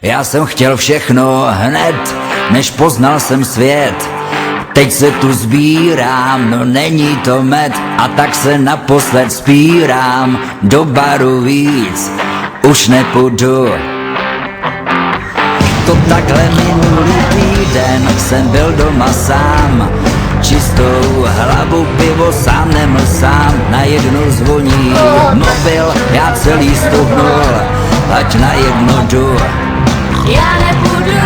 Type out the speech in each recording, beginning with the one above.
Já jsem chtěl všechno hned, než poznal jsem svět. Teď se tu sbírám, no není to med, a tak se naposled spírám. Do baru víc už nepůjdu. To takhle minulý týden jsem byl doma sám. Čistou hlavu, pivo sám nemlsám. Najednou zvoní mobil, já celý stuhnul, ať na jedno jdu. Já nepůjdu.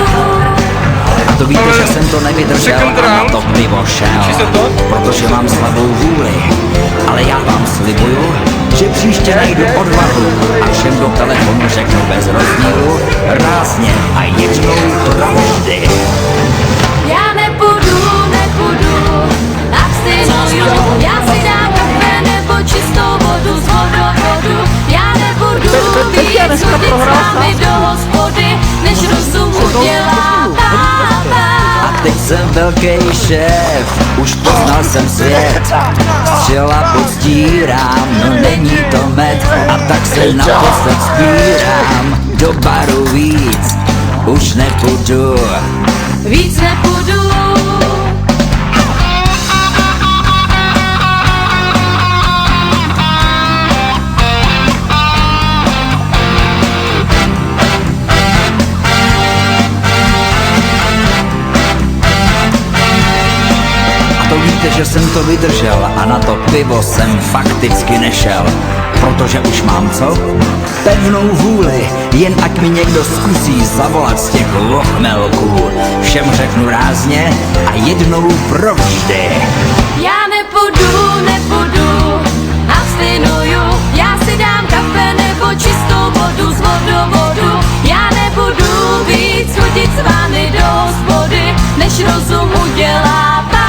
A to víte, že jsem to nevydržel a na to pivo šel, protože mám slabou vůli. Ale já vám slibuju, že příště najdu odvahu a všem do telefonu řeknu bez rozdílu rázně a jednou provždy. Já nepůjdu, abstinuju. Já si dám kafe nebo čistou vodu z vodovodu. Já nebudu víc chodit s vámi do hospody, než rozum udělá táta. A teď jsem velký šéf, už poznal jsem svět. Střela podstírám, no není to med, a tak se naposled spírám. Do baru víc už nepůjdu. Víc nepůjdu. Víte, že jsem to vydržel a na to pivo jsem fakticky nešel. Protože už mám co? Pevnou vůli, jen ať mi někdo zkusí zavolat z těch lochmelků. Všem řeknu rázně a jednou provždy. Já nepůjdu, abstinuju. Já si dám kafe nebo čistou vodu z vodovodu. Já nebudu víc chodit s vámi do hospody, než rozum udělá pápa.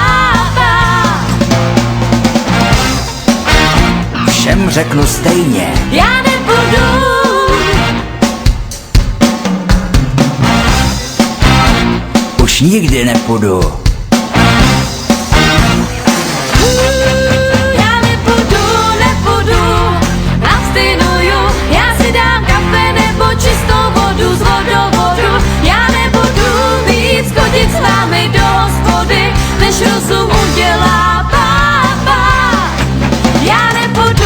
Všem řeknu stejně. Já nepůjdu. Už nikdy nepůjdu. Já nepůjdu, abstinuju. Já si dám kafe nebo čistou vodu z vodovodu. Já nebudu víc chodit s vámi do hospody, než rozum udělá pápa. Já nepůjdu,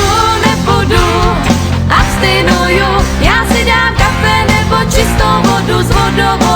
abstinuju. Já si dám kafe nebo čistou vodu z vodovodu.